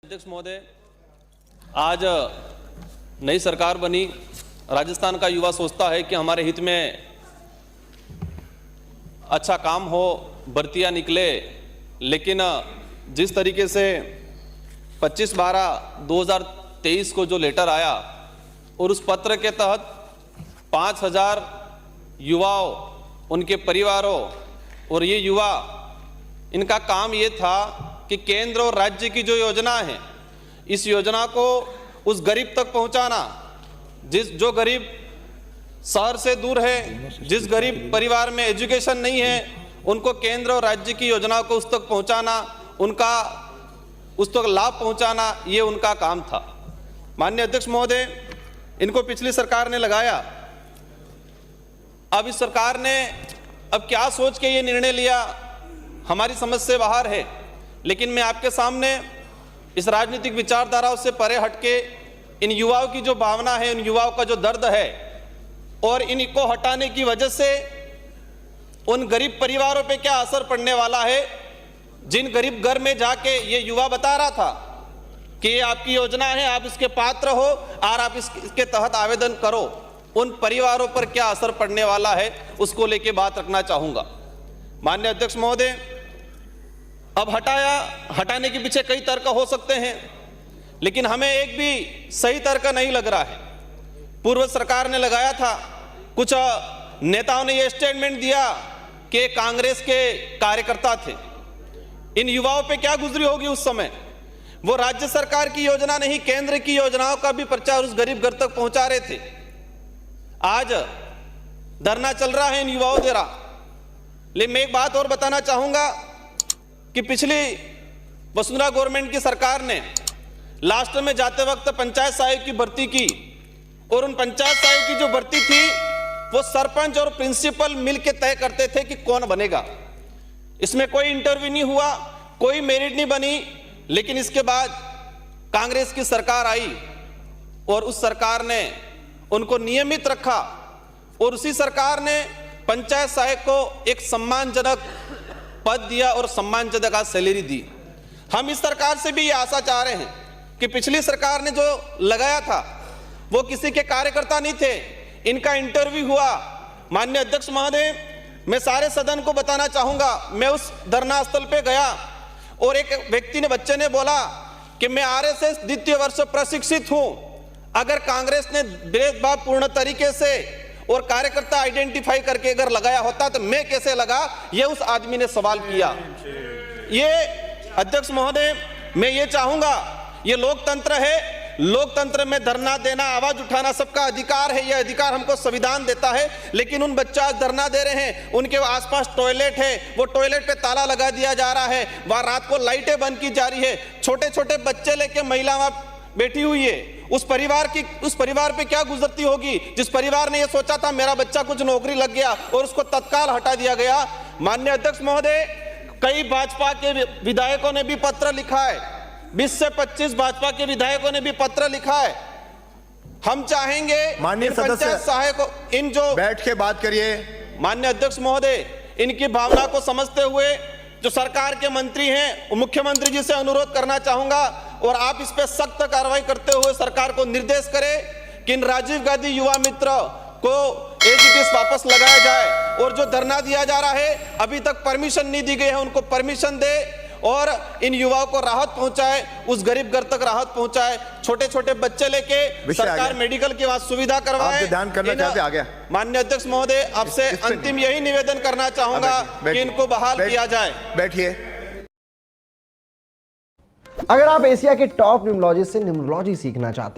अध्यक्ष महोदय, आज नई सरकार बनी। राजस्थान का युवा सोचता है कि हमारे हित में अच्छा काम हो, भर्तियां निकले, लेकिन जिस तरीके से 25/12/2023 को जो लेटर आया और उस पत्र के तहत 5000 युवाओं, उनके परिवारों और ये युवा, इनका काम ये था कि केंद्र और राज्य की जो योजना है, इस योजना को उस गरीब तक पहुंचाना, जो गरीब शहर से दूर है, जिस गरीब परिवार में एजुकेशन नहीं है, उनको केंद्र और राज्य की योजना को उस तक पहुंचाना, उनका उस तक लाभ पहुंचाना, ये उनका काम था। माननीय अध्यक्ष महोदय, इनको पिछली सरकार ने लगाया। अब इस सरकार ने अब क्या सोच के ये निर्णय लिया, हमारी समझ से बाहर है, लेकिन मैं आपके सामने इस राजनीतिक विचारधाराओं से परे हटके इन युवाओं की जो भावना है, इन युवाओं का जो दर्द है और इनको हटाने की वजह से उन गरीब परिवारों पे क्या असर पड़ने वाला है, जिन गरीब घर में जाके ये युवा बता रहा था कि ये आपकी योजना है, आप इसके पात्र हो और आप इसके तहत आवेदन करो, उन परिवारों पर क्या असर पड़ने वाला है, उसको लेके बात रखना चाहूंगा। माननीय अध्यक्ष महोदय, अब हटाने के पीछे कई तर्क हो सकते हैं, लेकिन हमें एक भी सही तर्क नहीं लग रहा है। पूर्व सरकार ने लगाया था, कुछ नेताओं ने यह स्टेटमेंट दिया कि कांग्रेस के कार्यकर्ता थे। इन युवाओं पे क्या गुजरी होगी उस समय। वो राज्य सरकार की योजना नहीं, केंद्र की योजनाओं का भी प्रचार उस गरीब घर तक पहुंचा रहे थे। आज धरना चल रहा है इन युवाओं द्वारा। लेकिन मैं एक बात और बताना चाहूंगा कि पिछली वसुंधरा गवर्नमेंट की सरकार ने लास्ट में जाते वक्त पंचायत सहायक की भर्ती की, और उन पंचायत सहायक की जो भर्ती थी वो सरपंच और प्रिंसिपल मिलकर तय करते थे कि कौन बनेगा। इसमें कोई इंटरव्यू नहीं हुआ, कोई मेरिट नहीं बनी। लेकिन इसके बाद कांग्रेस की सरकार आई और उस सरकार ने उनको नियमित रखा, और उसी सरकार ने पंचायत सहायक को एक सम्मानजनक पद दिया और सम्मानजनक सैलरी दी। हम इस सरकार से भी ये आशा चाह रहे हैं कि पिछली सरकार ने जो लगाया था वो किसी के कार्यकर्ता नहीं थे, इनका इंटरव्यू हुआ। माननीय अध्यक्ष महोदय, मैं सारे सदन को बताना चाहूंगा, मैं उस धरना स्थल पे गया और एक व्यक्ति ने, बच्चे ने बोला कि मैं आरएसएस द्वितीय वर्ष प्रशिक्षित हूं। अगर कांग्रेस ने भेदभाव पूर्ण तरीके से और कार्यकर्ता आइडेंटिफाई करके अगर लगाया होता तो मैं कैसे लगा, ये उस आदमी ने सवाल किया। ये अध्यक्ष महोदय, मैं ये चाहूंगा, ये लोकतंत्र है, लोकतंत्र में धरना देना, आवाज उठाना सबका अधिकार है, यह अधिकार हमको संविधान देता है। लेकिन उन बच्चे आज धरना दे रहे हैं, उनके आसपास टॉयलेट है, वो टॉयलेट पे ताला लगा दिया जा रहा है, वहां रात को लाइटें बंद की जा रही है, छोटे छोटे बच्चे लेके महिला वहां बैठी हुई है। उस परिवार पे क्या गुजरती होगी, जिस परिवार ने यह सोचा था मेरा बच्चा कुछ नौकरी लग गया और उसको तत्काल हटा दिया गया। माननीय अध्यक्ष महोदय, कई भाजपा के विधायकों ने भी पत्र लिखा है, 20 से 25 भाजपा के विधायकों ने भी पत्र लिखा है। हम चाहेंगे माननीय सदस्य सहायकों, इन जो बैठ के बात करिए। माननीय अध्यक्ष महोदय, इनकी भावना को समझते हुए जो सरकार के मंत्री हैं, मुख्यमंत्री जी से अनुरोध करना चाहूंगा और आप इस पे सख्त कार्रवाई करते हुए सरकार को निर्देश करें कि इन राजीव गांधी युवा मित्र को एजीटीएस वापस लगाया जाए, और जो धरना दिया जा रहा है अभी तक परमिशन नहीं दी गई है, उनको परमिशन दे और इन युवाओं को राहत पहुंचाए, उस गरीब घर तक राहत पहुंचाए। छोटे छोटे बच्चे लेके सरकार मेडिकल की वहां सुविधा करवाए। ध्यान करना चाहते आ गया। माननीय अध्यक्ष महोदय, आपसे अंतिम यही निवेदन करना चाहूंगा कि इनको बहाल किया जाए। बैठिए। अगर आप एशिया के टॉप न्यूमरोलॉजिस्ट से न्यूमरोलॉजी सीखना चाहते हैं